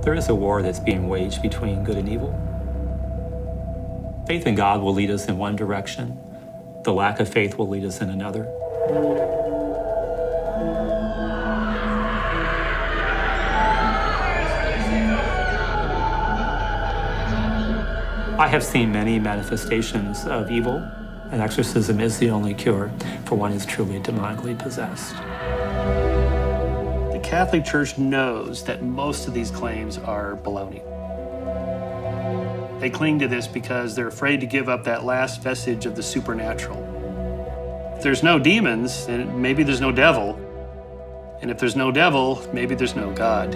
There is a war that's being waged between good and evil. Faith in God will lead us in one direction. The lack of faith will lead us in another. I have seen many manifestations of evil, and exorcism is the only cure for one who is truly demonically possessed. The Catholic Church knows that most of these claims are baloney. They cling to this because they're afraid to give up that last vestige of the supernatural. If there's no demons, then maybe there's no devil. And if there's no devil, maybe there's no God.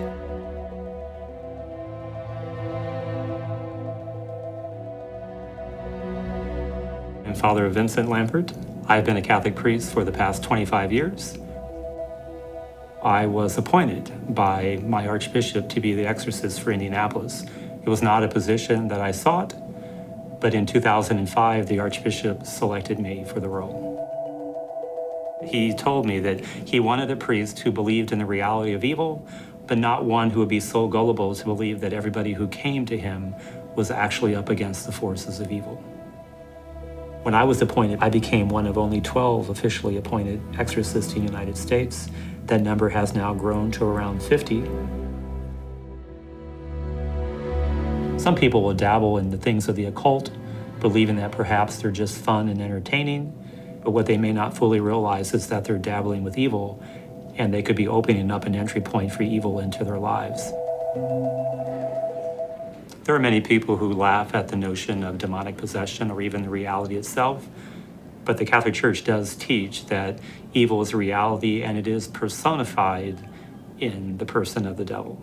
I'm Father Vincent Lampert. I've been a Catholic priest for the past 25 years. I was appointed by my Archbishop to be the exorcist for Indianapolis. It was not a position that I sought, but in 2005, the Archbishop selected me for the role. He told me that he wanted a priest who believed in the reality of evil, but not one who would be so gullible to believe that everybody who came to him was actually up against the forces of evil. When I was appointed, I became one of only 12 officially appointed exorcists in the United States. That number has now grown to around 50. Some people will dabble in the things of the occult, believing that perhaps they're just fun and entertaining, but what they may not fully realize is that they're dabbling with evil, and they could be opening up an entry point for evil into their lives. There are many people who laugh at the notion of demonic possession or even the reality itself, but the Catholic Church does teach that evil is a reality and it is personified in the person of the devil.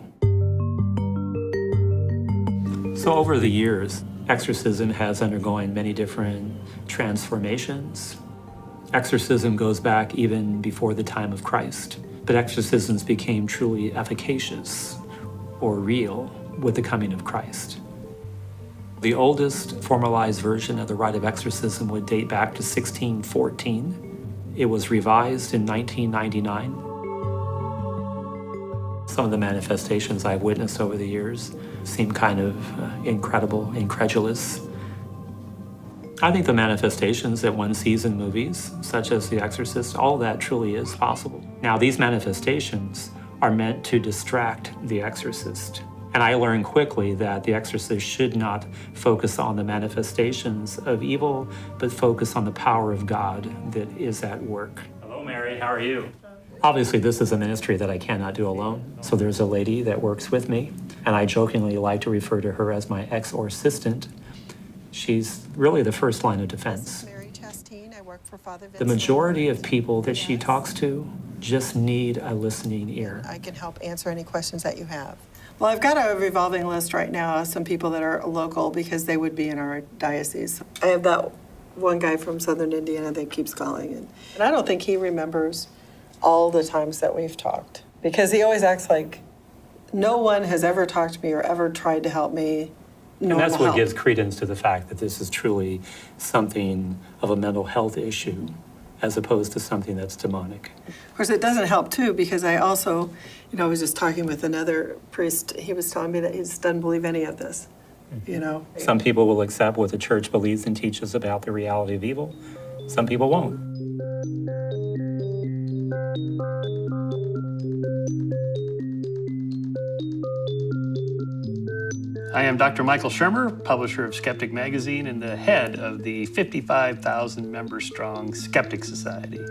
So over the years, exorcism has undergone many different transformations. Exorcism goes back even before the time of Christ, but exorcisms became truly efficacious or real with the coming of Christ. The oldest formalized version of the rite of exorcism would date back to 1614. It was revised in 1999. Some of the manifestations I've witnessed over the years seem kind of incredible, incredulous. I think the manifestations that one sees in movies, such as The Exorcist, all that truly is possible. Now, these manifestations are meant to distract the exorcist. And I learned quickly that the exorcist should not focus on the manifestations of evil, but focus on the power of God that is at work. Hello, Mary, how are you? Obviously, this is a ministry that I cannot do alone. So there's a lady that works with me, and I jokingly like to refer to her as my exorcistant. She's really the first line of defense. I work for Father Vincent. The majority of people that she talks to just need a listening ear. I can help answer any questions that you have. Well, I've got a revolving list right now of some people that are local because they would be in our diocese. I have that one guy from Southern Indiana that keeps calling, and I don't think he remembers all the times that we've talked because he always acts like no one has ever talked to me or ever tried to help me. And that's what gives credence to the fact that this is truly something of a mental health issue as opposed to something that's demonic. Of course, it doesn't help, too, because I also, I was just talking with another priest. He was telling me that he just doesn't believe any of this, Some people will accept what the church believes and teaches about the reality of evil. Some people won't. I am Dr. Michael Shermer, publisher of Skeptic Magazine and the head of the 55,000 member strong Skeptic Society.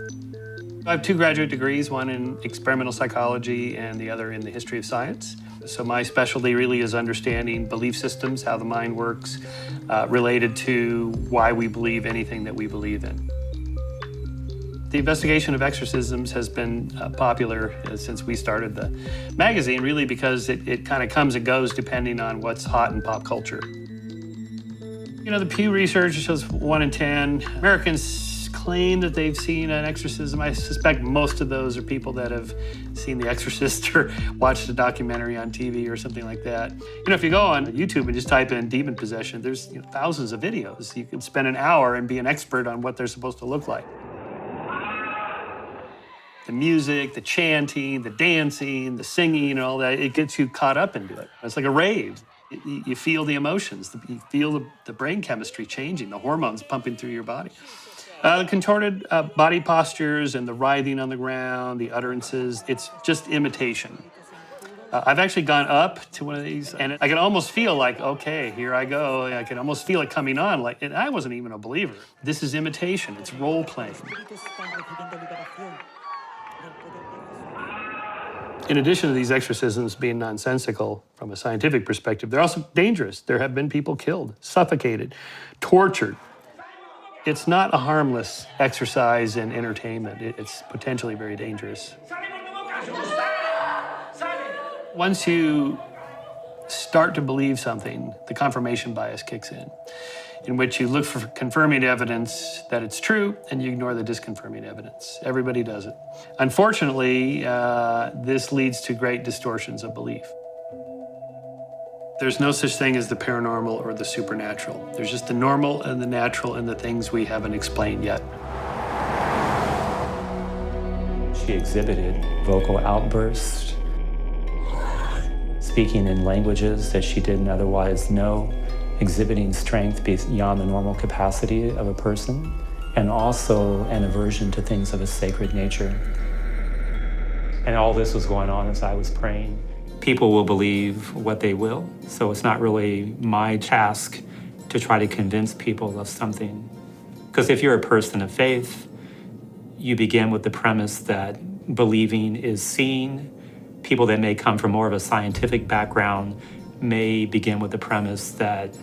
I have 2 graduate degrees, one in experimental psychology and the other in the history of science. So my specialty really is understanding belief systems, how the mind works, related to why we believe anything that we believe in. The investigation of exorcisms has been popular since we started the magazine, really because it kind of comes and goes depending on what's hot in pop culture. The Pew Research shows 1 in 10 Americans claim that they've seen an exorcism. I suspect most of those are people that have seen The Exorcist or watched a documentary on TV or something like that. If you go on YouTube and just type in demon possession, there's thousands of videos. You can spend an hour and be an expert on what they're supposed to look like. the music, the chanting, the dancing, the singing, and all that. It gets you caught up into it. It's like a rave. You feel the emotions. You feel the brain chemistry changing, the hormones pumping through your body. The contorted body postures and the writhing on the ground, the utterances, it's just imitation. I've actually gone up to one of these, and I can almost feel like, okay, here I go. I can almost feel it coming on. Like, and I wasn't even a believer. This is imitation. It's role playing. In addition to these exorcisms being nonsensical from a scientific perspective, they're also dangerous. There have been people killed, suffocated, tortured. It's not a harmless exercise and entertainment. It's potentially very dangerous. Once you start to believe something, the confirmation bias kicks in which you look for confirming evidence that it's true and you ignore the disconfirming evidence. Everybody does it. Unfortunately, this leads to great distortions of belief. There's no such thing as the paranormal or the supernatural. There's just the normal and the natural and the things we haven't explained yet. She exhibited vocal outbursts, speaking in languages that she didn't otherwise know, exhibiting strength beyond the normal capacity of a person, and also an aversion to things of a sacred nature. And all this was going on as I was praying. People will believe what they will, so it's not really my task to try to convince people of something. Because if you're a person of faith, you begin with the premise that believing is seeing. People that may come from more of a scientific background may begin with the premise that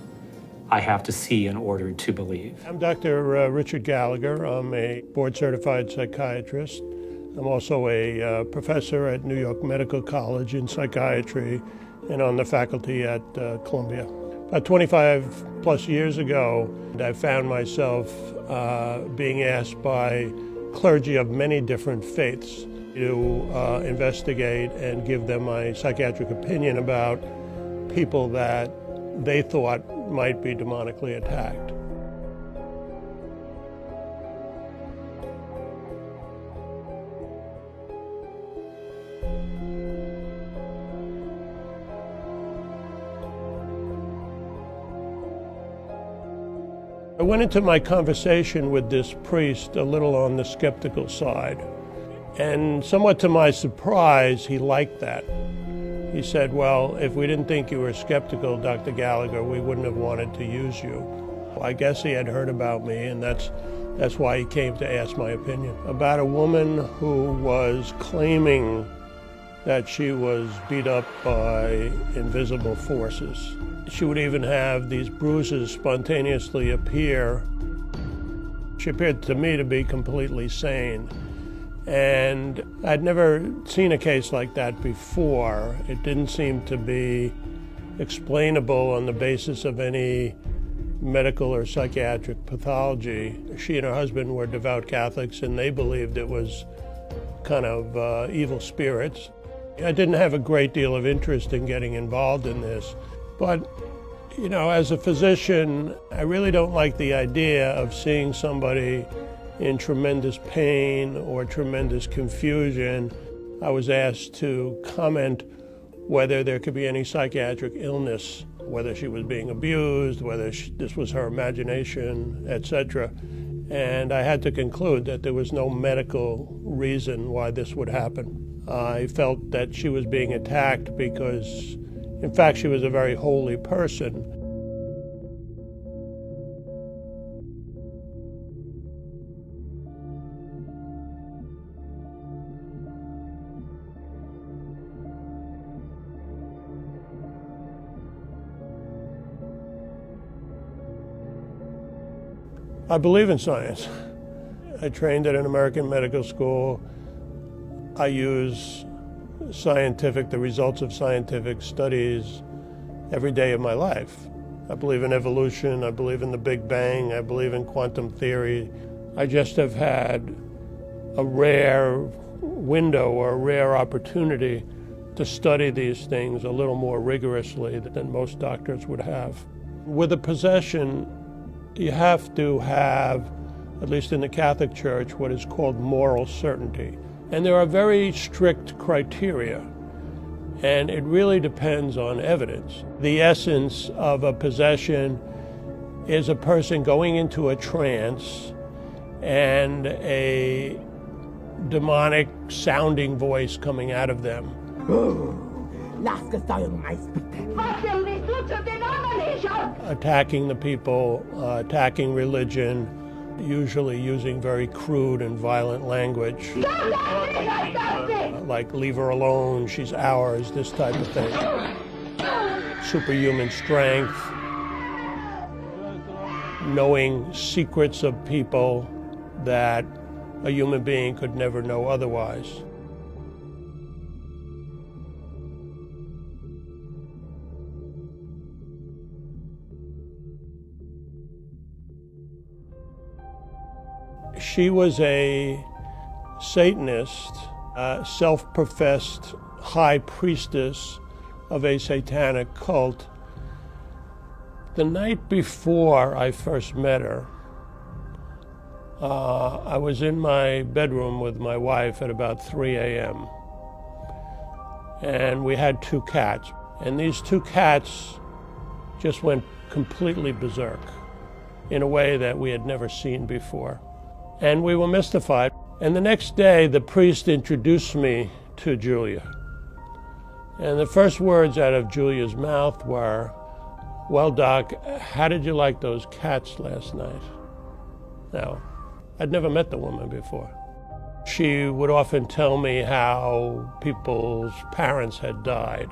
I have to see in order to believe. I'm Dr. Richard Gallagher. I'm a board-certified psychiatrist. I'm also a professor at New York Medical College in psychiatry and on the faculty at Columbia. About 25 plus years ago, I found myself being asked by clergy of many different faiths to investigate and give them my psychiatric opinion about people that they thought might be demonically attacked. I went into my conversation with this priest a little on the skeptical side. And somewhat to my surprise, he liked that. He said, well, if we didn't think you were skeptical, Dr. Gallagher, we wouldn't have wanted to use you. I guess he had heard about me, and that's why he came to ask my opinion. About a woman who was claiming that she was beat up by invisible forces. She would even have these bruises spontaneously appear. She appeared to me to be completely sane. And I'd never seen a case like that before. It didn't seem to be explainable on the basis of any medical or psychiatric pathology. She and her husband were devout Catholics, and they believed it was kind of evil spirits. I didn't have a great deal of interest in getting involved in this, but you know, as a physician, I really don't like the idea of seeing somebody in tremendous pain or tremendous confusion. I was asked to comment whether there could be any psychiatric illness, whether she was being abused, whether this was her imagination, etc. And I had to conclude that there was no medical reason why this would happen. I felt that she was being attacked because, in fact, she was a very holy person. I believe in science. I trained at an American medical school. I use the results of scientific studies every day of my life. I believe in evolution, I believe in the Big Bang, I believe in quantum theory. I just have had a rare window or a rare opportunity to study these things a little more rigorously than most doctors would have. With a possession, you have to have, at least in the Catholic Church, what is called moral certainty. And there are very strict criteria, and it really depends on evidence. The essence of a possession is a person going into a trance and a demonic sounding voice coming out of them. Attacking the people, attacking religion, usually using very crude and violent language. Like, leave her alone, she's ours, this type of thing. Superhuman strength. Knowing secrets of people that a human being could never know otherwise. She was a Satanist, a self-professed high priestess of a satanic cult. The night before I first met her, I was in my bedroom with my wife at about 3 a.m. And we had 2 cats. And these 2 cats just went completely berserk in a way that we had never seen before. And we were mystified. And the next day, the priest introduced me to Julia. And the first words out of Julia's mouth were, "Well, Doc, how did you like those cats last night?" Now, I'd never met the woman before. She would often tell me how people's parents had died.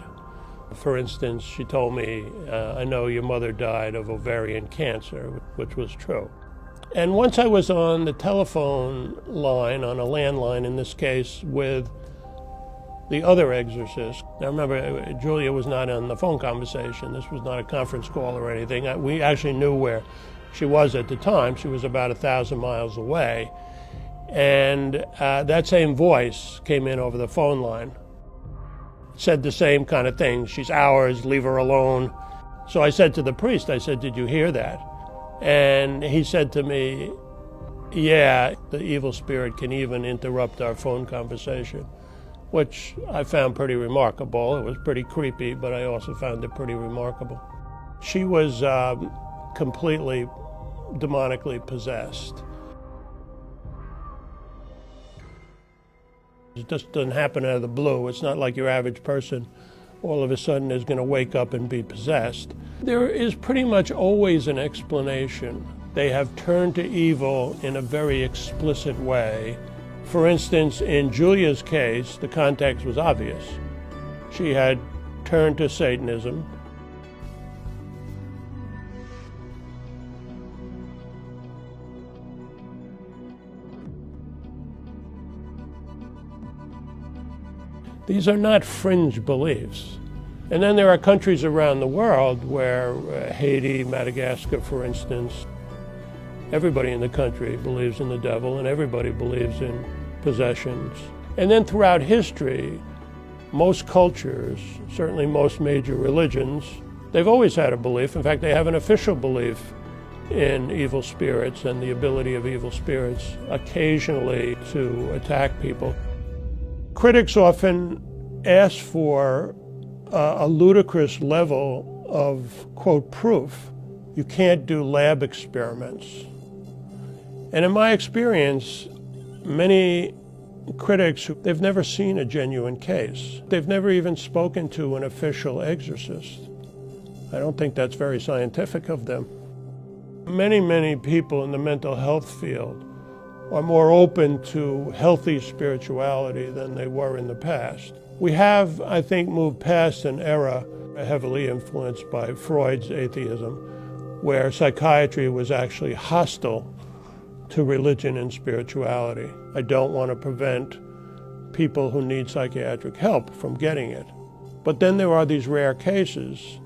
For instance, she told me, "I know your mother died of ovarian cancer," which was true. And once I was on the telephone line, on a landline in this case, with the other exorcist. Now remember, Julia was not on the phone conversation. This was not a conference call or anything. We actually knew where she was at the time. She was about 1,000 miles away. And that same voice came in over the phone line. Said the same kind of thing. "She's ours, leave her alone." So I said to the priest, I said, "Did you hear that?" And he said to me, "Yeah, the evil spirit can even interrupt our phone conversation," which I found pretty remarkable. It was pretty creepy, but I also found it pretty remarkable. She was completely demonically possessed. It just doesn't happen out of the blue. It's not like your average person all of a sudden is going to wake up and be possessed. There is pretty much always an explanation. They have turned to evil in a very explicit way. For instance, in Julia's case, the context was obvious. She had turned to Satanism. These are not fringe beliefs. And then there are countries around the world where Haiti, Madagascar, for instance, everybody in the country believes in the devil and everybody believes in possessions. And then throughout history, most cultures, certainly most major religions, they've always had a belief. In fact, they have an official belief in evil spirits and the ability of evil spirits occasionally to attack people. Critics often ask for a ludicrous level of, quote, proof. You can't do lab experiments. And in my experience, many critics, they've never seen a genuine case. They've never even spoken to an official exorcist. I don't think that's very scientific of them. Many people in the mental health field are more open to healthy spirituality than they were in the past. We have, I think, moved past an era heavily influenced by Freud's atheism, where psychiatry was actually hostile to religion and spirituality. I don't want to prevent people who need psychiatric help from getting it. But then there are these rare cases.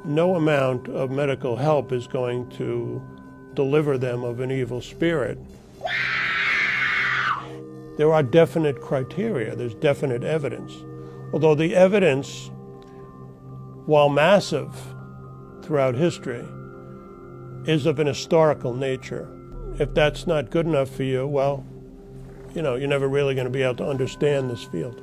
No amount of medical help is going to deliver them of an evil spirit. There are definite criteria, there's definite evidence. Although the evidence, while massive throughout history, is of an historical nature. If that's not good enough for you, well, you're never really going to be able to understand this field.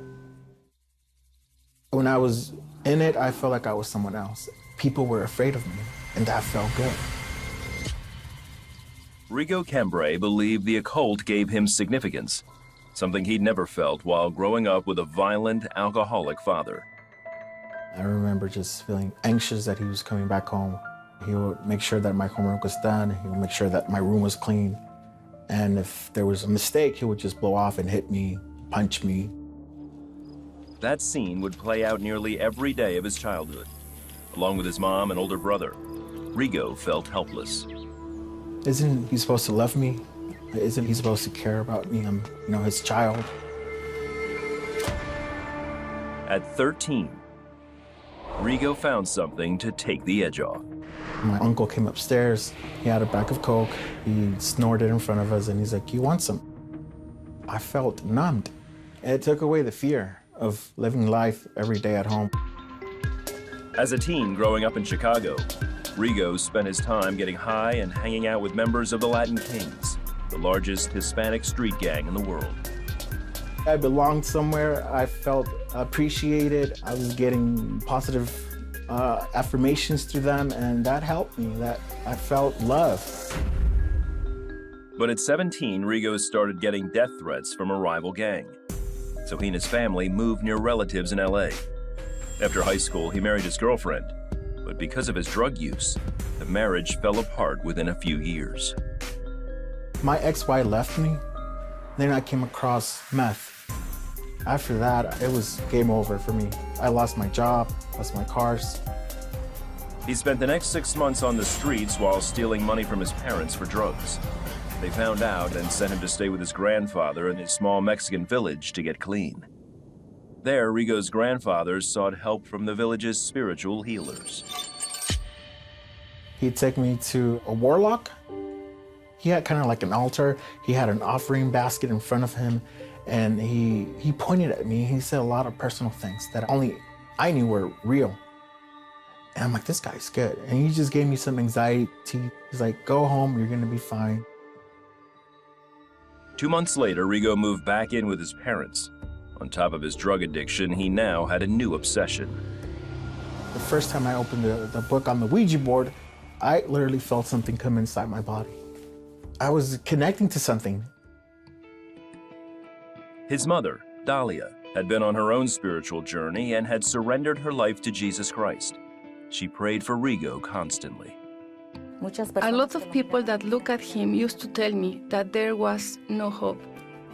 When I was in it, I felt like I was someone else. People were afraid of me, and that felt good. Rigo Cambray believed the occult gave him significance, something he'd never felt while growing up with a violent, alcoholic father. I remember just feeling anxious that he was coming back home. He would make sure that my homework was done. He would make sure that my room was clean. And if there was a mistake, he would just blow off and hit me, punch me. That scene would play out nearly every day of his childhood. Along with his mom and older brother, Rigo felt helpless. Isn't he supposed to love me? Isn't he supposed to care about me? I'm, his child. At 13, Rigo found something to take the edge off. My uncle came upstairs. He had a bag of Coke. He snorted in front of us, and he's like, "You want some?" I felt numbed. It took away the fear of living life every day at home. As a teen growing up in Chicago, Rigo spent his time getting high and hanging out with members of the Latin Kings, the largest Hispanic street gang in the world. I belonged somewhere. I felt appreciated. I was getting positive affirmations through them, and that helped me. That I felt love. But at 17, Rigo started getting death threats from a rival gang. So he and his family moved near relatives in LA. After high school, he married his girlfriend. But because of his drug use, the marriage fell apart within a few years. My ex-wife left me. Then I came across meth. After that, it was game over for me. I lost my job, lost my cars. He spent the next 6 months on the streets while stealing money from his parents for drugs. They found out and sent him to stay with his grandfather in a small Mexican village to get clean. There, Rigo's grandfather sought help from the village's spiritual healers. He'd take me to a warlock. He had kind of like an altar. He had an offering basket in front of him, and he pointed at me. He said a lot of personal things that only I knew were real. And I'm like, this guy's good. And he just gave me some anxiety. He's like, go home, you're gonna be fine. 2 months later, Rigo moved back in with his parents. On top of his drug addiction, he now had a new obsession. The first time I opened the book on the Ouija board, I literally felt something come inside my body. I was connecting to something. His mother, Dahlia, had been on her own spiritual journey and had surrendered her life to Jesus Christ. She prayed for Rigo constantly. A lot of people that look at him used to tell me that there was no hope.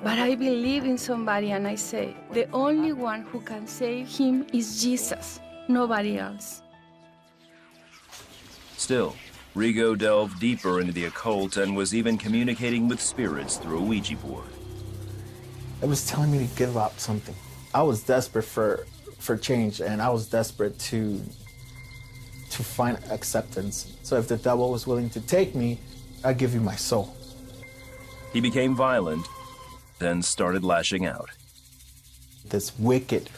But I believe in somebody and I say, the only one who can save him is Jesus, nobody else. Still, Rigo delved deeper into the occult and was even communicating with spirits through a Ouija board. It was telling me to give up something. I was desperate for change, and I was desperate to find acceptance. So if the devil was willing to take me, I'd give you my soul. He became violent, then started lashing out. This wicked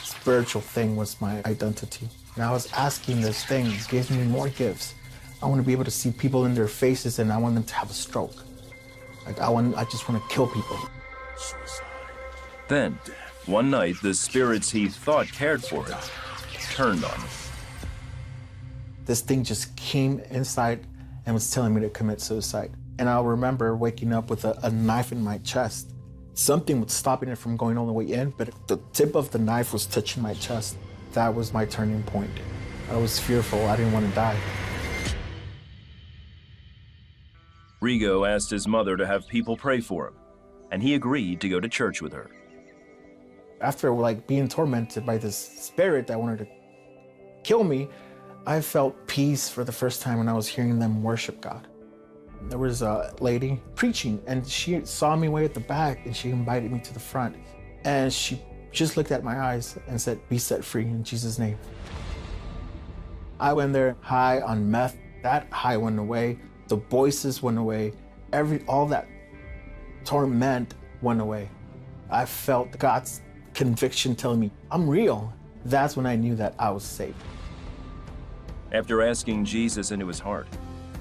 spiritual thing was my identity. And I was asking this thing, it gives me more gifts. I want to be able to see people in their faces, and I want them to have a stroke. Like I just want to kill people. Then, one night, the spirits he thought cared for him turned on him. This thing just came inside and was telling me to commit suicide. And I'll remember waking up with a knife in my chest. Something was stopping it from going all the way in, but the tip of the knife was touching my chest. That was my turning point. I was fearful. I didn't want to die. Rigo asked his mother to have people pray for him, and he agreed to go to church with her. After being tormented by this spirit that wanted to kill me, I felt peace for the first time when I was hearing them worship God. There was a lady preaching, and she saw me way at the back, and she invited me to the front. And she just looked at my eyes and said, "Be set free in Jesus' name." I went there high on meth. That high went away. The voices went away. All that torment went away. I felt God's conviction telling me, I'm real. That's when I knew that I was saved. After asking Jesus into his heart,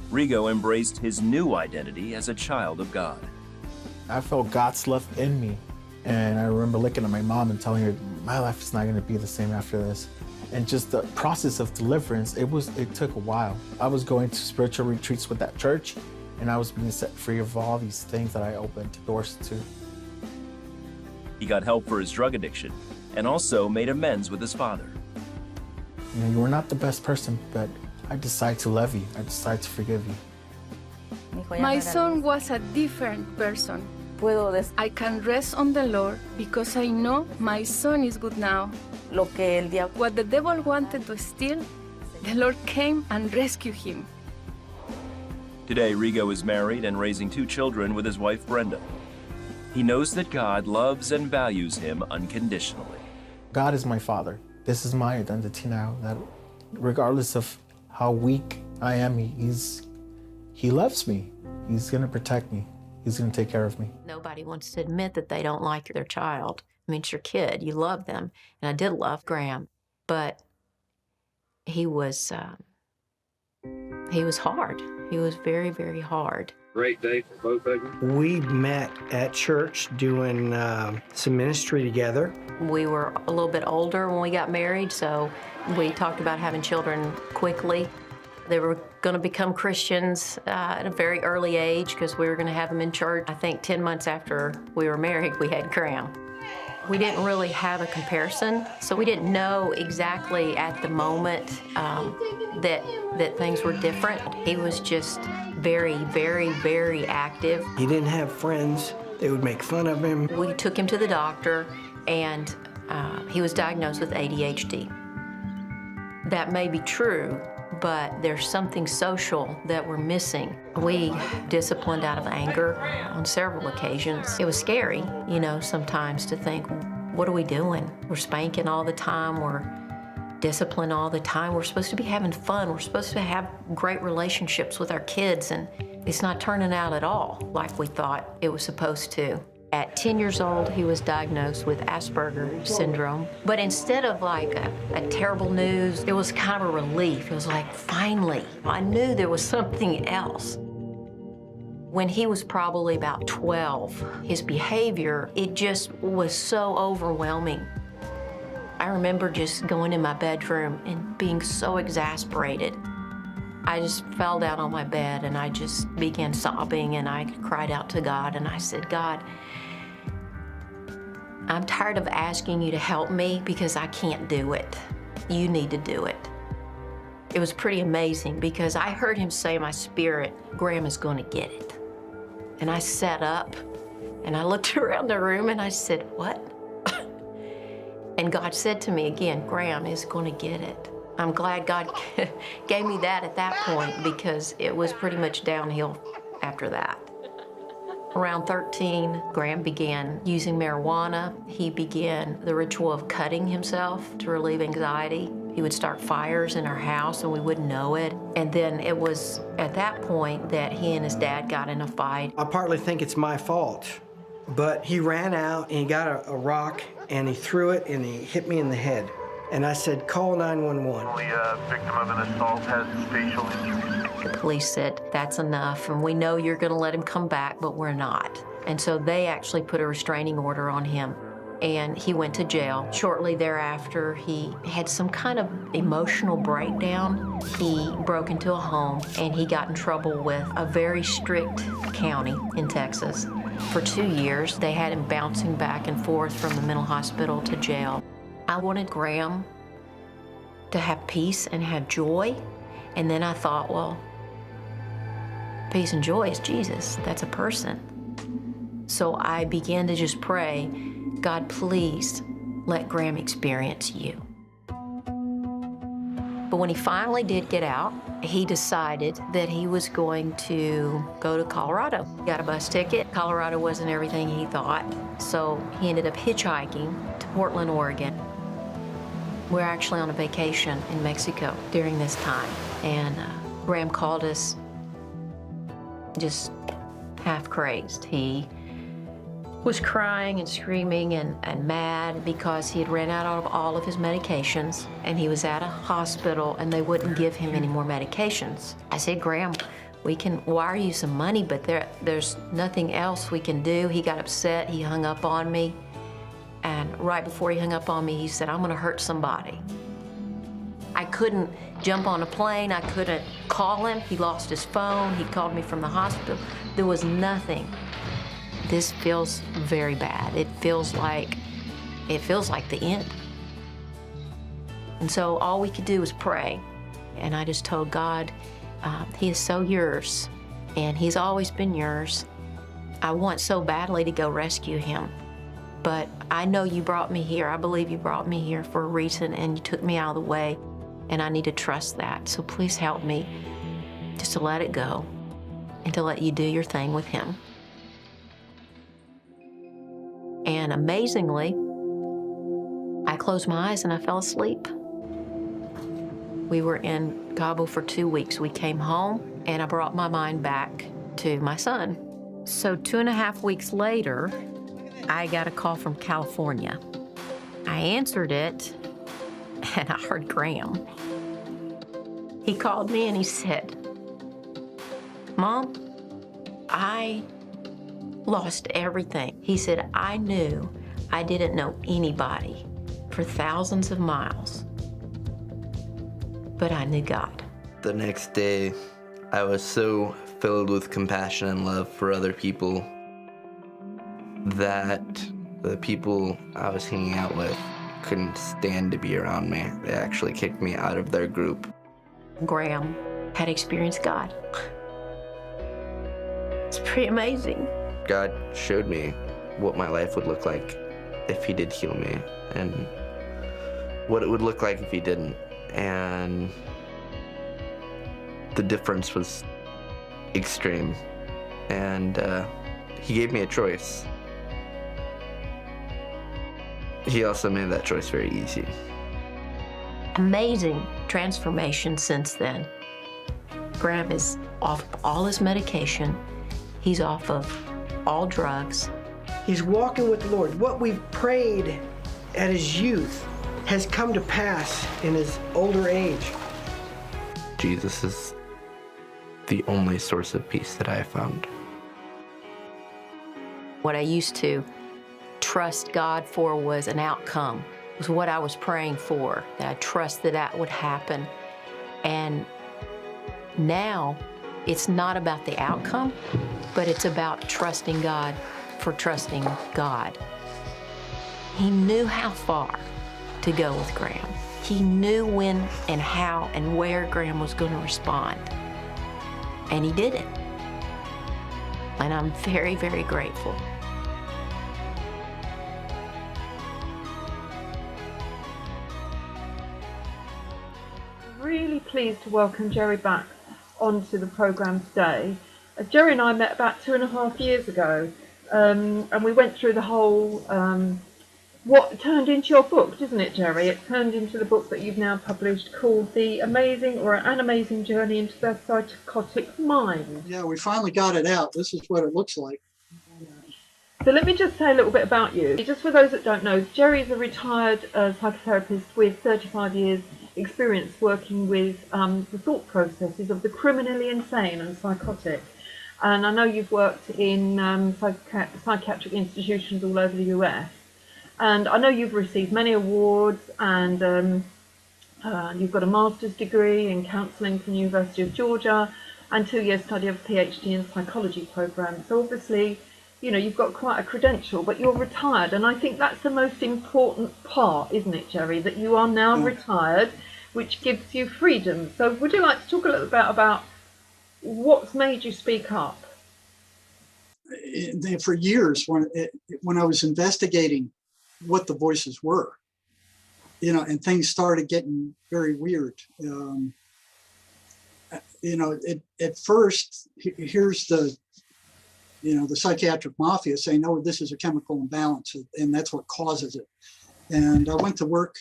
Rigo embraced his new identity as a child of God. I felt God's love in me. And I remember looking at my mom and telling her, my life is not going to be the same after this. And just the process of deliverance, it took a while. I was going to spiritual retreats with that church, and I was being set free of all these things that I opened doors to. He got help for his drug addiction and also made amends with his father. You know, you were not the best person, but I decided to love you. I decided to forgive you. My son was a different person. I can rest on the Lord because I know my son is good now. What the devil wanted to steal, the Lord came and rescued him. Today, Rigo is married and raising 2 children with his wife, Brenda. He knows that God loves and values him unconditionally. God is my Father. This is my identity now, that regardless of how weak I am, He loves me. He's gonna protect me. He's gonna take care of me. Nobody wants to admit that they don't like their child. I mean, it's your kid, you love them. And I did love Graham, but he was hard. He was very, very hard. Great day for both of you. We met at church doing some ministry together. We were a little bit older when we got married, so we talked about having children quickly. They were going to become Christians at a very early age because we were going to have them in church. I think 10 months after we were married, we had Graham. We didn't really have a comparison, so we didn't know exactly at the moment that things were different. He was just very, very, very active. He didn't have friends. They would make fun of him. We took him to the doctor, and he was diagnosed with ADHD. That may be true, but there's something social that we're missing. We disciplined out of anger on several occasions. It was scary, you know, sometimes to think, what are we doing? We're spanking all the time, we're disciplined all the time. We're supposed to be having fun. We're supposed to have great relationships with our kids, and it's not turning out at all like we thought it was supposed to. At 10 years old, he was diagnosed with Asperger's syndrome. But instead of like a terrible news, it was kind of a relief. It was like, finally, I knew there was something else. When he was probably about 12, his behavior, it just was so overwhelming. I remember just going in my bedroom and being so exasperated. I just fell down on my bed and I just began sobbing, and I cried out to God, and I said, God, I'm tired of asking you to help me because I can't do it. You need to do it. It was pretty amazing because I heard him say in my spirit, Graham is going to get it. And I sat up and I looked around the room and I said, what? And God said to me again, Graham is going to get it. I'm glad God gave me that at that point because it was pretty much downhill after that. Around 13, Graham began using marijuana. He began the ritual of cutting himself to relieve anxiety. He would start fires in our house and we wouldn't know it. And then it was at that point that he and his dad got in a fight. I partly think it's my fault, but he ran out and he got a rock and he threw it and he hit me in the head. And I said, call 911. The victim of an assault has facial injuries. The police said, that's enough, and we know you're gonna let him come back, but we're not. And so they actually put a restraining order on him, and he went to jail. Shortly thereafter, he had some kind of emotional breakdown. He broke into a home, and he got in trouble with a very strict county in Texas. For 2 years, they had him bouncing back and forth from the mental hospital to jail. I wanted Graham to have peace and have joy. And then I thought, well, peace and joy is Jesus. That's a person. So I began to just pray, God, please let Graham experience you. But when he finally did get out, he decided that he was going to go to Colorado. He got a bus ticket. Colorado wasn't everything he thought. So he ended up hitchhiking to Portland, Oregon. We're actually on a vacation in Mexico during this time. And Graham called us just half crazed. He was crying and screaming and mad because he had ran out of all of his medications, and he was at a hospital and they wouldn't give him any more medications. I said, Graham, we can wire you some money, but there's nothing else we can do. He got upset, he hung up on me. And right before he hung up on me, he said, I'm gonna hurt somebody. I couldn't jump on a plane, I couldn't call him. He lost his phone, he called me from the hospital. There was nothing. This feels very bad. It feels like the end. And so all we could do was pray. And I just told God, he is so yours, and he's always been yours. I want so badly to go rescue him. But I know you brought me here. I believe you brought me here for a reason, and you took me out of the way, and I need to trust that. So please help me just to let it go and to let you do your thing with him. And amazingly, I closed my eyes and I fell asleep. We were in Cabo for 2 weeks. We came home, and I brought my mind back to my son. So 2.5 weeks later, I got a call from California. I answered it, and I heard Graham. He called me and he said, Mom, I lost everything. He said, I knew I didn't know anybody for thousands of miles, but I knew God. The next day, I was so filled with compassion and love for other people that the people I was hanging out with couldn't stand to be around me. They actually kicked me out of their group. Graham had experienced God. It's pretty amazing. God showed me what my life would look like if he did heal me, and what it would look like if he didn't. And the difference was extreme. And he gave me a choice. He also made that choice very easy. Amazing transformation since then. Graham is off of all his medication. He's off of all drugs. He's walking with the Lord. What we've prayed at his youth has come to pass in his older age. Jesus is the only source of peace that I have found. What I used to trust God for was an outcome, was what I was praying for, that I trusted that would happen. And now it's not about the outcome, but it's about trusting God for trusting God. He knew how far to go with Graham. He knew when and how and where Graham was going to respond. And he did it. And I'm very, very grateful. Really pleased to welcome Jerry back onto the programme today. Jerry and I met about 2.5 years ago, and we went through the whole what turned into your book, doesn't it, Jerry? It turned into the book that you've now published called An Amazing Journey into the Psychotic Mind. Yeah, we finally got it out. This is what it looks like. So let me just say a little bit about you. Just for those that don't know, Jerry is a retired psychotherapist with 35 years experience working with the thought processes of the criminally insane and psychotic. And I know you've worked in psychiatric institutions all over the US. And I know you've received many awards, and you've got a master's degree in counselling from the University of Georgia and 2-year study of a PhD in psychology program. So obviously, you know, you've got quite a credential, but you're retired. And I think that's the most important part, isn't it, Jerry, that you are now retired, which gives you freedom. So would you like to talk a little bit about what's made you speak up? For years, when I was investigating what the voices were, you know, and things started getting very weird. You know, at first, here's the psychiatric mafia saying, no, this is a chemical imbalance, and that's what causes it. And I went to work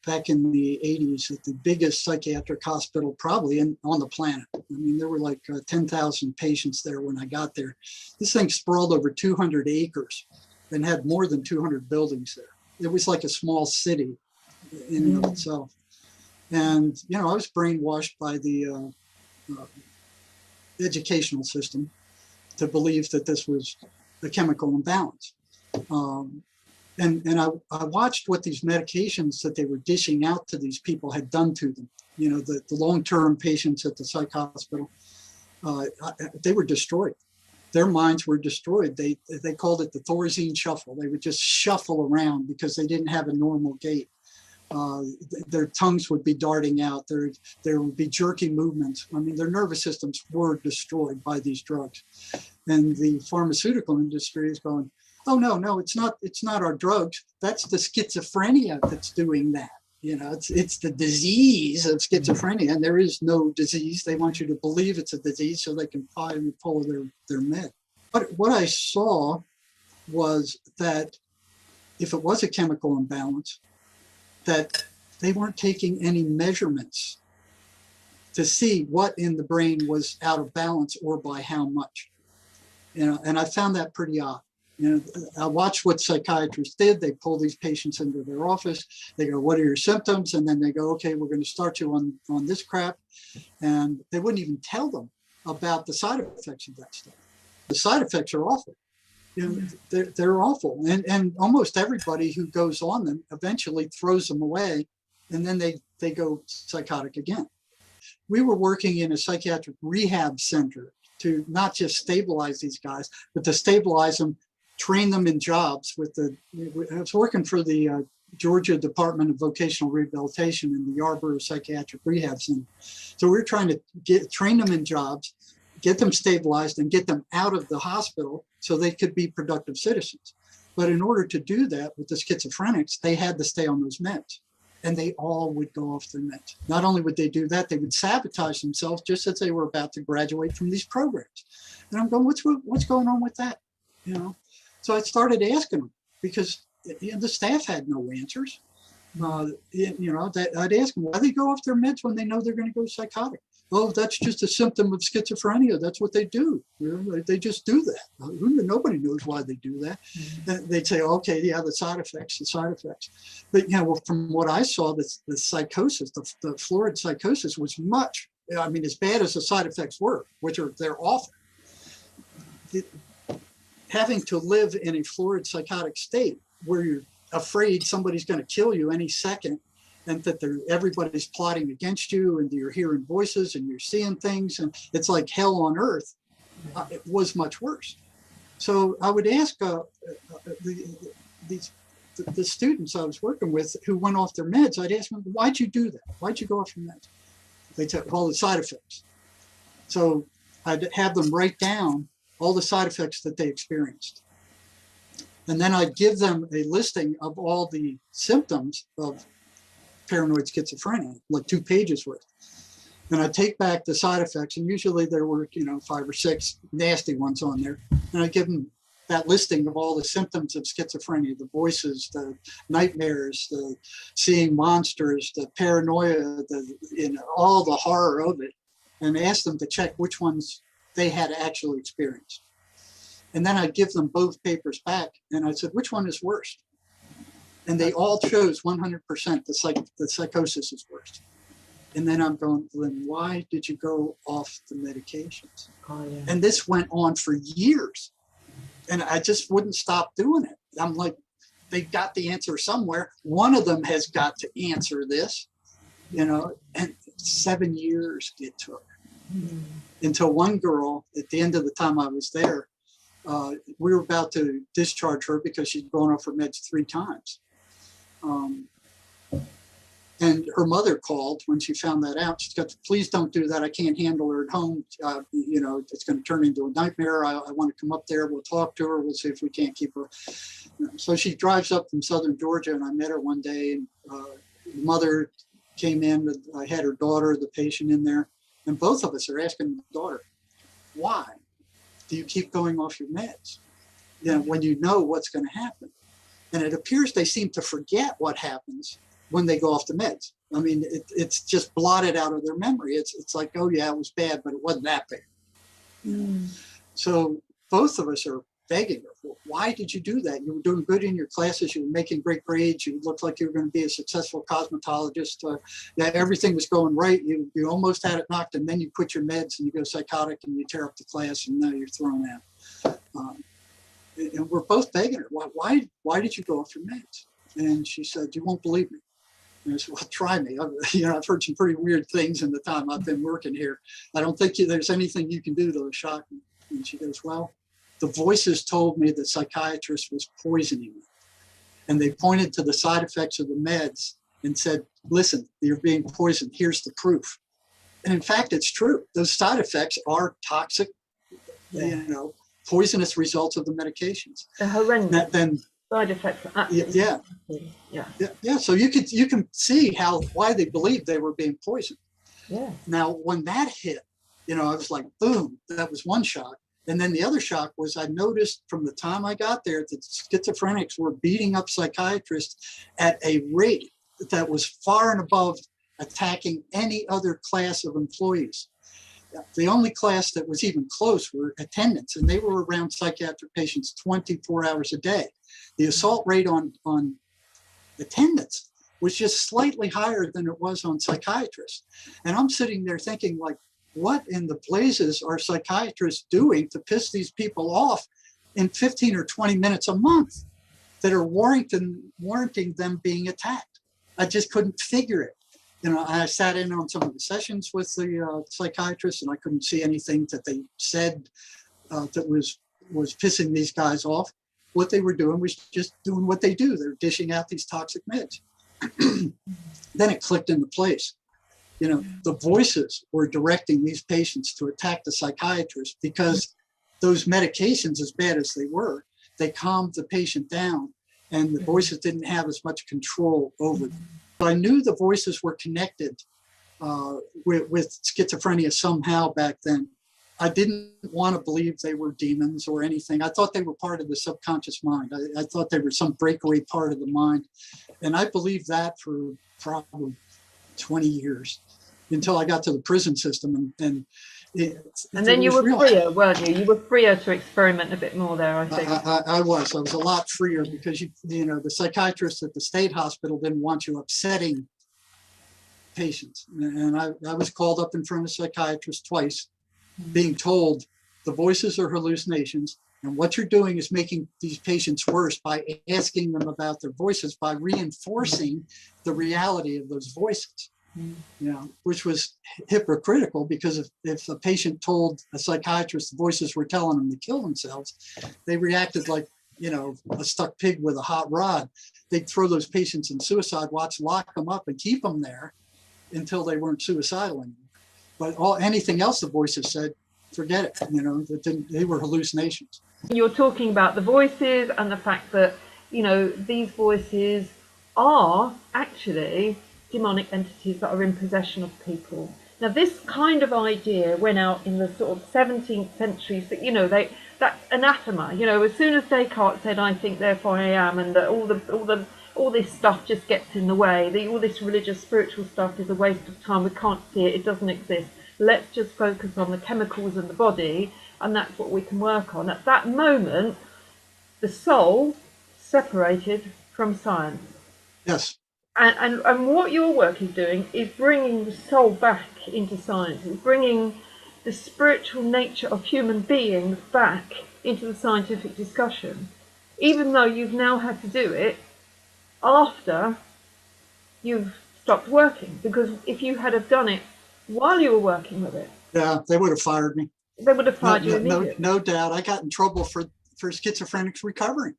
back in the 80s at the biggest psychiatric hospital probably on the planet. I mean, there were like 10,000 patients there when I got there. This thing sprawled over 200 acres and had more than 200 buildings there. It was like a small city in and of itself. And, you know, I was brainwashed by the educational system to believe that this was a chemical imbalance. And I watched what these medications that they were dishing out to these people had done to them. You know, the long-term patients at the psych hospital, they were destroyed. Their minds were destroyed. They called it the Thorazine shuffle. They would just shuffle around because they didn't have a normal gait. Their tongues would be darting out. There would be jerky movements. I mean, their nervous systems were destroyed by these drugs. And the pharmaceutical industry is going, oh, no, it's not our drugs. That's the schizophrenia that's doing that. You know, it's the disease of schizophrenia, and there is no disease. They want you to believe it's a disease so they can finally pull their med. But what I saw was that if it was a chemical imbalance, that they weren't taking any measurements to see what in the brain was out of balance or by how much. You know, and I found that pretty odd. You know, I watched what psychiatrists did. They pull these patients into their office. They go, what are your symptoms? And then they go, okay, we're going to start you on this crap. And they wouldn't even tell them about the side effects of that stuff. The side effects are awful. You know, they're awful. And almost everybody who goes on them eventually throws them away. And then they go psychotic again. We were working in a psychiatric rehab center to not just stabilize these guys, but to stabilize them, train them in jobs I was working for the Georgia Department of Vocational Rehabilitation in the Yarborough Psychiatric Rehab Center. So we were trying to train them in jobs, get them stabilized, and get them out of the hospital so they could be productive citizens. But in order to do that with the schizophrenics, they had to stay on those meds. And they all would go off their meds. Not only would they do that, they would sabotage themselves just as they were about to graduate from these programs. And I'm going, what's going on with that? You know? So I started asking them because the staff had no answers. You know, I'd ask them, why they go off their meds when they know they're going to go psychotic? Oh, that's just a symptom of schizophrenia. That's what they do. You know, they just do that. Nobody knows why they do that. And they'd say, okay, yeah, the side effects. But, you know, from what I saw, the psychosis, the fluoride psychosis was much, I mean, as bad as the side effects were, they're awful. Having to live in a fluoride psychotic state where you're afraid somebody's going to kill you any second, and that everybody's plotting against you, and you're hearing voices and you're seeing things, and it's like hell on earth, it was much worse. So I would ask the students I was working with who went off their meds, I'd ask them, why'd you do that? Why'd you go off your meds? They'd say, all the side effects. So I'd have them write down all the side effects that they experienced. And then I'd give them a listing of all the symptoms of paranoid schizophrenia, like 2 pages worth. And I'd take back the side effects, and usually there were, 5 or 6 nasty ones on there. And I'd give them that listing of all the symptoms of schizophrenia, the voices, the nightmares, the seeing monsters, the paranoia, all the horror of it, and ask them to check which ones they had actually experienced. And then I'd give them both papers back, and I said, which one is worst? And they all chose 100% the psychosis is worst. And then I'm going, then why did you go off the medications? Oh, yeah. And this went on for years. And I just wouldn't stop doing it. I'm like, they got the answer somewhere. One of them has got to answer this, and 7 years it took. Mm-hmm. Until one girl, at the end of the time I was there, we were about to discharge her because she'd gone off her meds 3 times. And her mother called when she found that out. She said, please don't do that. I can't handle her at home. It's going to turn into a nightmare. I want to come up there. We'll talk to her. We'll see if we can't keep her. So she drives up from southern Georgia, and I met her one day. And the mother came in. I had her daughter, the patient, in there. And both of us are asking the daughter, why do you keep going off your meds? When you know what's going to happen. And it appears they seem to forget what happens when they go off the meds. I mean, it's just blotted out of their memory. It's like, oh yeah, it was bad, but it wasn't that bad. So both of us are begging her, "Well, why did you do that? You were doing good in your classes. You were making great grades. You looked like you were going to be a successful cosmetologist. Yeah, everything was going right. You almost had it knocked, and then you quit your meds and you go psychotic and you tear up the class, and now you're thrown out." And we're both begging her, why did you go off your meds? And she said, "You won't believe me." And I said, "Well, try me. I've heard some pretty weird things in the time I've been working here. I don't think there's anything you can do to shock me." And she goes, "Well, the voices told me the psychiatrist was poisoning me. And they pointed to the side effects of the meds and said, 'Listen, you're being poisoned. Here's the proof.'" And in fact, it's true. Those side effects are toxic, poisonous results of the medications. The horrendous then side effects are absolutely yeah. So you can see why they believed they were being poisoned. Yeah. Now, when that hit, I was like, boom, that was one shock. And then the other shock was I noticed from the time I got there that schizophrenics were beating up psychiatrists at a rate that was far and above attacking any other class of employees. The only class that was even close were attendants, and they were around psychiatric patients 24 hours a day. The assault rate on attendants was just slightly higher than it was on psychiatrists. And I'm sitting there thinking, like, what in the blazes are psychiatrists doing to piss these people off in 15 or 20 minutes a month that are warranting them being attacked? I just couldn't figure it. I sat in on some of the sessions with the psychiatrists, and I couldn't see anything that they said that was pissing these guys off. What they were doing was just doing what they do. They're dishing out these toxic meds. Then it clicked into place. The voices were directing these patients to attack the psychiatrist because those medications, as bad as they were, they calmed the patient down, and the voices didn't have as much control over them. But I knew the voices were connected with schizophrenia somehow back then. I didn't want to believe they were demons or anything. I thought they were part of the subconscious mind. I thought they were some breakaway part of the mind. And I believed that for probably 20 years until I got to the prison system. And then you were freer, weren't you? You were freer to experiment a bit more there, I think. I was a lot freer because, the psychiatrists at the state hospital didn't want you upsetting patients. And I was called up in front of a psychiatrist twice, being told the voices are hallucinations, and what you're doing is making these patients worse by asking them about their voices, by reinforcing the reality of those voices. Which was hypocritical, because if a patient told a psychiatrist the voices were telling them to kill themselves, they reacted like, a stuck pig with a hot rod. They'd throw those patients in suicide watch, lock them up and keep them there until they weren't suicidal anymore. But anything else the voices said, forget it. They were hallucinations. You're talking about the voices and the fact that, these voices are actually demonic entities that are in possession of people. Now, this kind of idea went out in the sort of 17th century. So, that's anathema. As soon as Descartes said, "I think, therefore I am," and that all this stuff just gets in the way. All this religious, spiritual stuff is a waste of time. We can't see it. It doesn't exist. Let's just focus on the chemicals in the body, and that's what we can work on. At that moment, the soul separated from science. Yes. And what your work is doing is bringing the soul back into science. It's bringing the spiritual nature of human beings back into the scientific discussion, even though you've now had to do it after you've stopped working. Because if you had have done it while you were working with it, yeah, they would have fired me. They would have fired you immediately. No doubt. I got in trouble for schizophrenics recovering.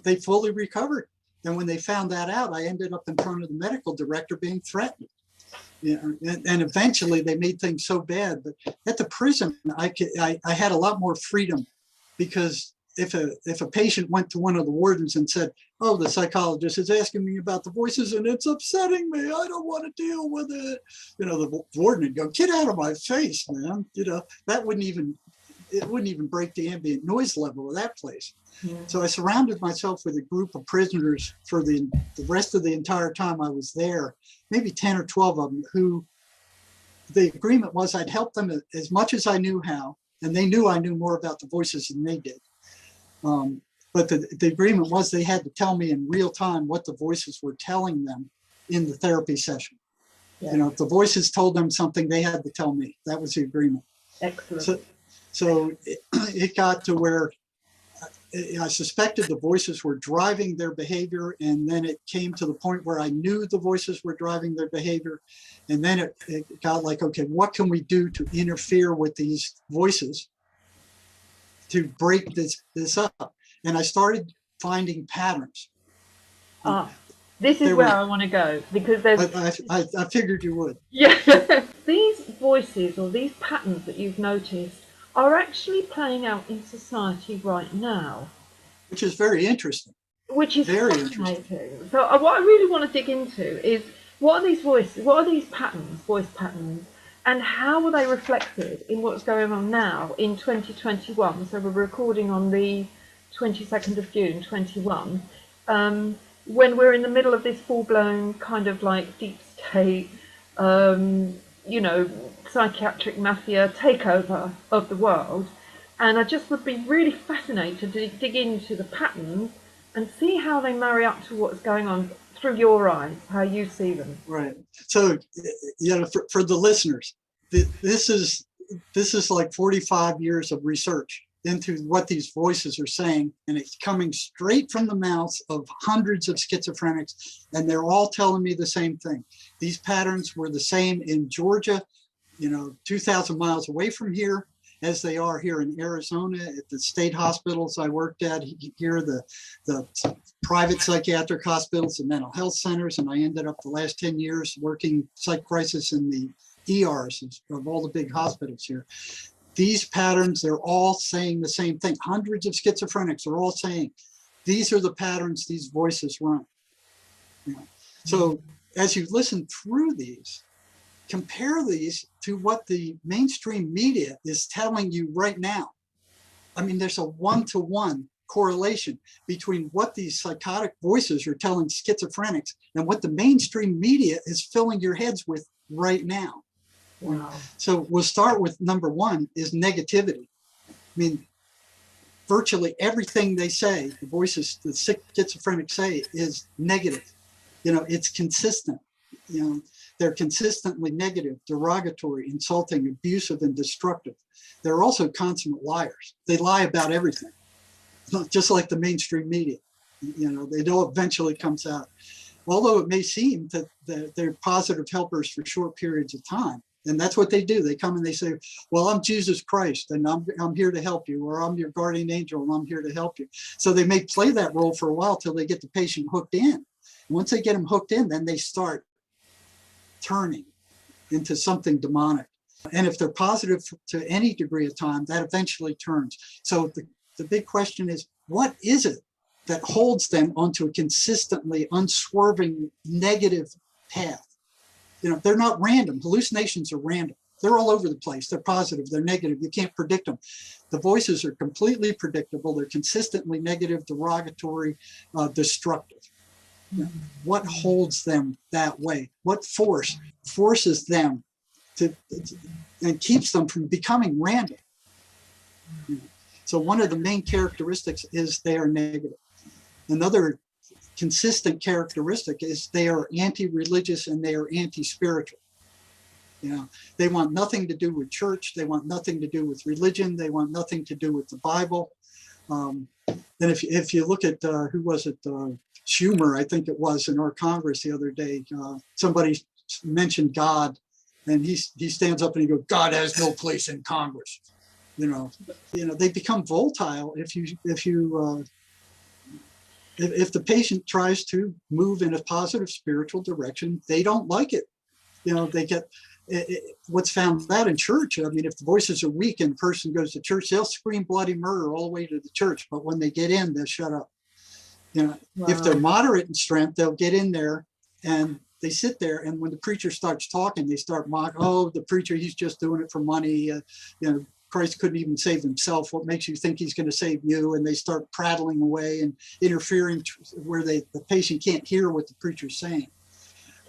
They fully recovered. And when they found that out, I ended up in front of the medical director being threatened. And eventually they made things so bad. But at the prison, I had a lot more freedom, because if a patient went to one of the wardens and said, "Oh, the psychologist is asking me about the voices and it's upsetting me. I don't want to deal with it," the warden would go, "Get out of my face, man." That wouldn't even break the ambient noise level of that place. Yeah. So I surrounded myself with a group of prisoners for the rest of the entire time I was there, maybe 10 or 12 of them, who the agreement was I'd help them as much as I knew how, and they knew I knew more about the voices than they did. But the agreement was they had to tell me in real time what the voices were telling them in the therapy session. Yeah. You know, if the voices told them something, they had to tell me. That was the agreement. Excellent. So it got to where I suspected the voices were driving their behavior, and then it came to the point where I knew the voices were driving their behavior, and then it got like, okay, what can we do to interfere with these voices to break this up? And I started finding patterns. This is where I want to go, because there's... I figured you would. Yeah. These voices or these patterns that you've noticed are actually playing out in society right now. Which is very interesting. Which is very fascinating. interesting. So what I really want to dig into is, what are these voices, what are these patterns, voice patterns, and how are they reflected in what's going on now in 2021? So we're recording on the 22nd of June, 21. When we're in the middle of this full-blown kind of like deep state, you know, psychiatric mafia takeover of the world. And I just would be really fascinated to dig into the patterns and see how they marry up to what's going on through your eyes, how you see them. Right. So, you know, for the listeners, this is like 45 years of research into what these voices are saying, and it's coming straight from the mouths of hundreds of schizophrenics, and they're all telling me the same thing. These patterns were the same in Georgia, you know, 2,000 miles away from here, as they are here in Arizona at the state hospitals I worked at here, the private psychiatric hospitals, the mental health centers, and I ended up the last 10 years working psych crisis in the ERs of all the big hospitals here. These patterns, they're all saying the same thing. Hundreds of schizophrenics are all saying, these are the patterns these voices run. You know? So as you listen through these, compare these to what the mainstream media is telling you right now. I mean, there's a one-to-one correlation between what these psychotic voices are telling schizophrenics and what the mainstream media is filling your heads with right now. Wow. So we'll start with number one is negativity. I mean, virtually everything they say, the voices the schizophrenics say, is negative. You know, it's consistent. You know, they're consistently negative, derogatory, insulting, abusive, and destructive. They're also consummate liars. They lie about everything, just like the mainstream media. You know, they know eventually comes out. Although it may seem that they're positive helpers for short periods of time. And that's what they do. They come and they say, well, I'm Jesus Christ, and I'm here to help you, or I'm your guardian angel, and I'm here to help you. So they may play that role for a while till they get the patient hooked in. And once they get them hooked in, then they start turning into something demonic. And if they're positive to any degree of time, that eventually turns. So the big question is, what is it that holds them onto a consistently unswerving negative path? You know, they're not random. Hallucinations are random. They're all over the place. They're positive. They're negative. You can't predict them. The voices are completely predictable. They're consistently negative, derogatory, destructive. You know, what holds them that way? What forces them to and keeps them from becoming random? You know, so one of the main characteristics is they are negative. Another consistent characteristic is they are anti-religious and they are anti-spiritual. You know, they want nothing to do with church. They want nothing to do with religion. They want nothing to do with the Bible. And if you look at who was it, Schumer, I think it was, in our Congress the other day, somebody mentioned God, and he stands up and he goes, "God has no place in Congress." You know, they become volatile if the patient tries to move in a positive spiritual direction. They don't like it. You know, they get what's found out in church. I mean, if the voices are weak and the person goes to church, they'll scream bloody murder all the way to the church. But when they get in, they'll shut up. You know, Wow. If they're moderate in strength, they'll get in there and they sit there. And when the preacher starts talking, they start mocking, "Oh, the preacher, he's just doing it for money. You know, Christ couldn't even save himself. What makes you think he's going to save you?" And they start prattling away and interfering where the patient can't hear what the preacher's saying.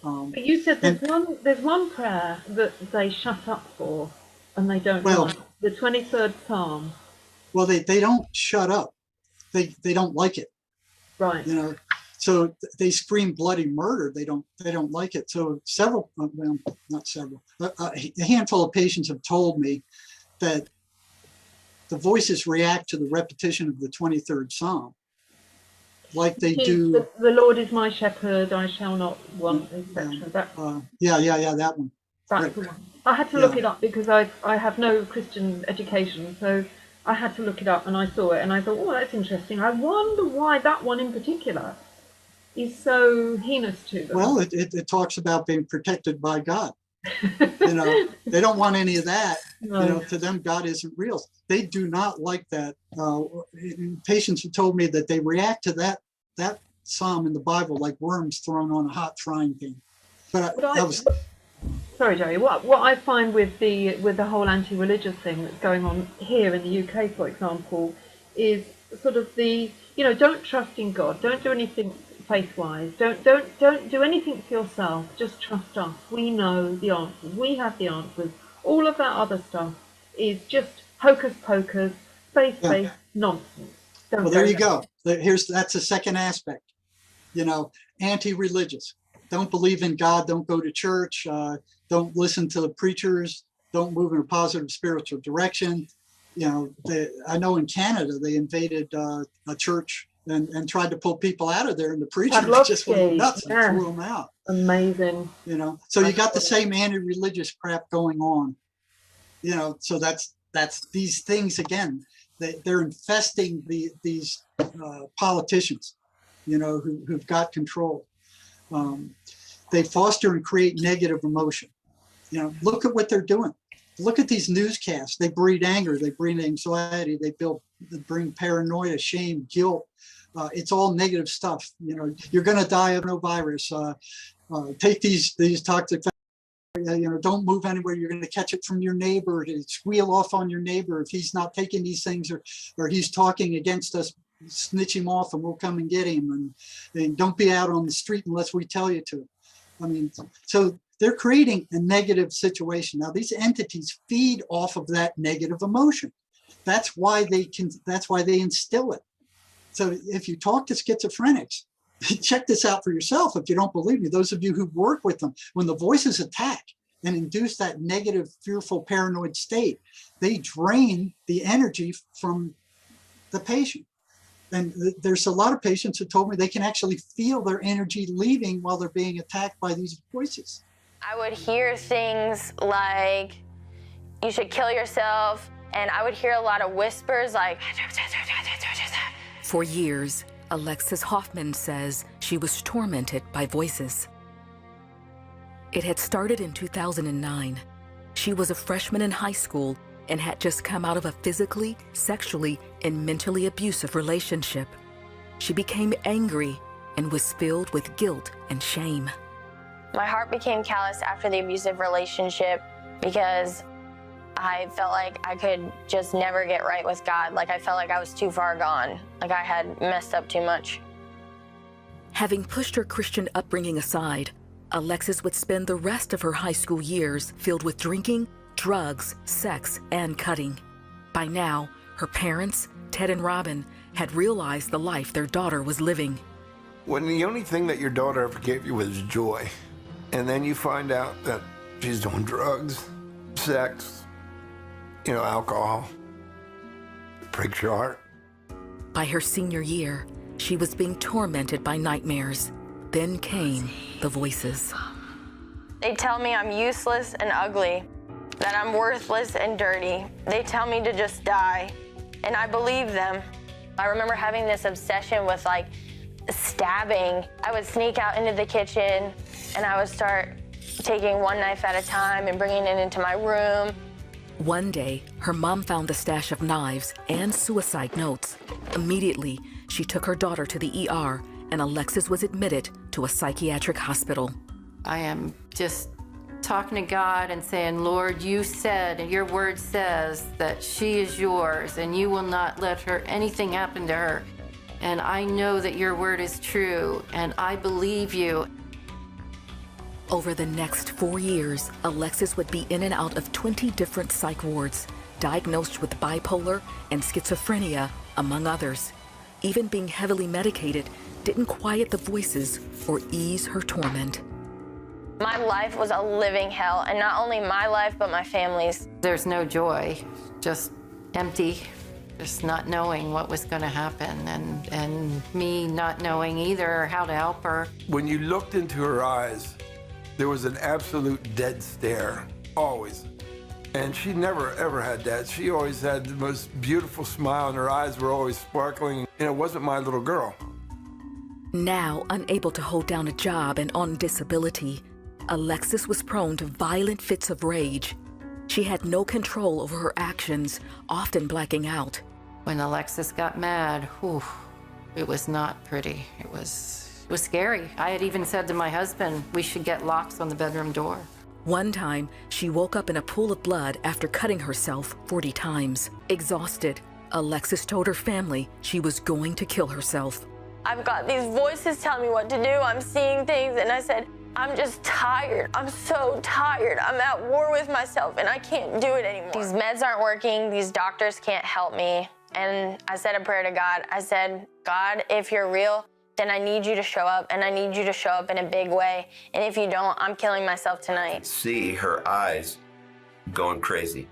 But you said there's one prayer that they shut up for and they don't like, the 23rd Psalm. Well, they don't shut up. they don't like it. Right. You know, so they scream bloody murder. They don't like it. So several, well, not several, a handful of patients have told me that the voices react to the repetition of the 23rd Psalm, like they do. The Lord is my shepherd; I shall not want, etc. Yeah, that one. That's Right. the one. I had to look it up because I have no Christian education, so I had to look it up, and I saw it, and I thought, oh, that's interesting. I wonder why that one in particular is so heinous to them. Well, it talks about being protected by God. You know, they don't want any of that. No. You know, to them, God isn't real. They do not like that. Patients have told me that they react to that psalm in the Bible like worms thrown on a hot frying pan. But Sorry, Jerry. What I find with the whole anti-religious thing that's going on here in the UK, for example, is sort of don't trust in God. Don't do anything faith-wise. Don't do anything for yourself. Just trust us. We know the answers. We have the answers. All of that other stuff is just hocus pocus, faith-based nonsense. Well, there you go. That's the second aspect. You know, anti-religious. Don't believe in God. Don't go to church. Don't listen to the preachers. Don't move in a positive spiritual direction. You know, I know in Canada they invaded a church and tried to pull people out of there, and the preachers just went nuts and threw them out. Amazing. You know, so you got the same anti-religious crap going on. You know, so that's these things again. They're infesting these politicians. You know, who've got control. They foster and create negative emotion. You know, look at what they're doing. Look at these newscasts. They breed anger. They breed anxiety. They bring paranoia, shame, guilt. It's all negative stuff. You know, you're going to die of no virus. Take these toxic. You know, don't move anywhere. You're going to catch it from your neighbor. Squeal off on your neighbor if he's not taking these things, or he's talking against us. Snitch him off, and we'll come and get him. And don't be out on the street unless we tell you to. I mean, so they're creating a negative situation. Now, these entities feed off of that negative emotion. That's why they instill it. So if you talk to schizophrenics, check this out for yourself. If you don't believe me, those of you who work with them, when the voices attack and induce that negative, fearful, paranoid state, they drain the energy from the patient. And there's a lot of patients who told me they can actually feel their energy leaving while they're being attacked by these voices. I would hear things like, you should kill yourself. And I would hear a lot of whispers like... For years, Alexis Hoffman says she was tormented by voices. It had started in 2009. She was a freshman in high school and had just come out of a physically, sexually, and mentally abusive relationship. She became angry and was filled with guilt and shame. My heart became callous after the abusive relationship because I felt like I could just never get right with God. Like I felt like I was too far gone. Like I had messed up too much. Having pushed her Christian upbringing aside, Alexis would spend the rest of her high school years filled with drinking, drugs, sex, and cutting. By now, her parents, Ted and Robin, had realized the life their daughter was living. When the only thing that your daughter ever gave you was joy, and then you find out that she's doing drugs, sex, alcohol, it breaks your heart. By her senior year, she was being tormented by nightmares. Then came the voices. They tell me I'm useless and ugly, that I'm worthless and dirty. They tell me to just die, and I believe them. I remember having this obsession with stabbing. I would sneak out into the kitchen and I would start taking one knife at a time and bringing it into my room. One day, her mom found a stash of knives and suicide notes. Immediately, she took her daughter to the ER, and Alexis was admitted to a psychiatric hospital. I am just talking to God and saying, Lord, you said, and your word says that she is yours and you will not let anything happen to her. And I know that your word is true and I believe you. Over the next 4 years, Alexis would be in and out of 20 different psych wards, diagnosed with bipolar and schizophrenia, among others. Even being heavily medicated didn't quiet the voices or ease her torment. My life was a living hell, and not only my life, but my family's. There's no joy, just empty, just not knowing what was going to happen, and me not knowing either how to help her. When you looked into her eyes, there was an absolute dead stare, always. And she never, ever had that. She always had the most beautiful smile, and her eyes were always sparkling. And it wasn't my little girl. Now unable to hold down a job and on disability, Alexis was prone to violent fits of rage. She had no control over her actions, often blacking out. When Alexis got mad, whew, it was not pretty. It was scary. I had even said to my husband, we should get locks on the bedroom door. One time, she woke up in a pool of blood after cutting herself 40 times. Exhausted, Alexis told her family she was going to kill herself. I've got these voices telling me what to do. I'm seeing things, and I said, I'm just tired. I'm so tired. I'm at war with myself, and I can't do it anymore. These meds aren't working. These doctors can't help me. And I said a prayer to God. I said, God, if you're real, then I need you to show up, and I need you to show up in a big way. And if you don't, I'm killing myself tonight. See her eyes going crazy.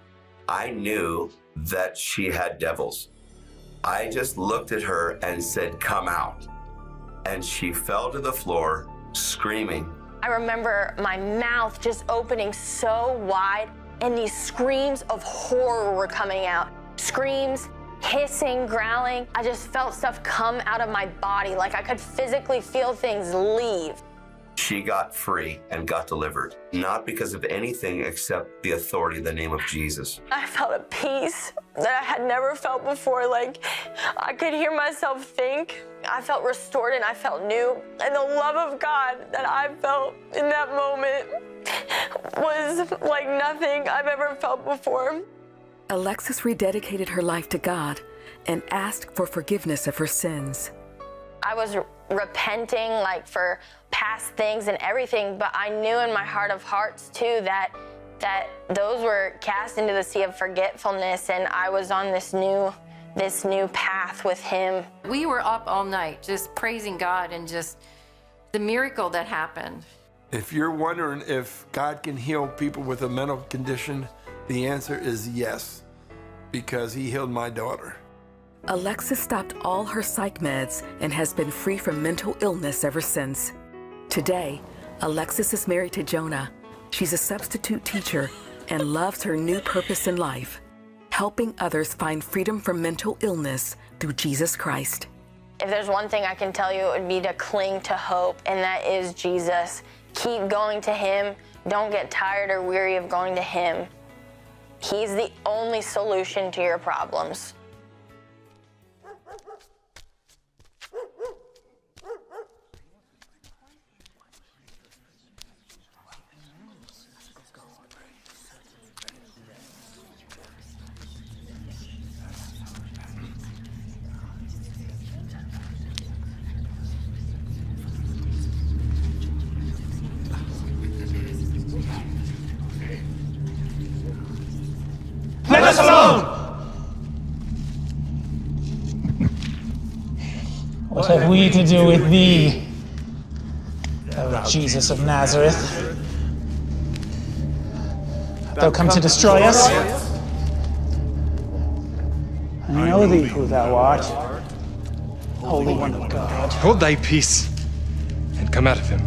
I knew that she had devils. I just looked at her and said, come out. And she fell to the floor, screaming. I remember my mouth just opening so wide, and these screams of horror were coming out. Screams, hissing, growling. I just felt stuff come out of my body, like I could physically feel things leave. She got free and got delivered, not because of anything except the authority in the name of Jesus. I felt a peace that I had never felt before. Like I could hear myself think. I felt restored and I felt new. And the love of God that I felt in that moment was like nothing I've ever felt before. Alexis rededicated her life to God and asked for forgiveness of her sins. I was repenting like for past things and everything, but I knew in my heart of hearts too that those were cast into the sea of forgetfulness, and I was on this new path with Him. We were up all night just praising God and just the miracle that happened. If you're wondering if God can heal people with a mental condition, the answer is yes, because He healed my daughter. Alexis stopped all her psych meds and has been free from mental illness ever since. Today, Alexis is married to Jonah. She's a substitute teacher and loves her new purpose in life, helping others find freedom from mental illness through Jesus Christ. If there's one thing I can tell you, it would be to cling to hope, and that is Jesus. Keep going to Him. Don't get tired or weary of going to Him. He's the only solution to your problems. Let us alone! What have we to do with thee, O Jesus of Nazareth? Thou come to destroy us? I know thee who thou art, Holy One of God. Hold thy peace and come out of him.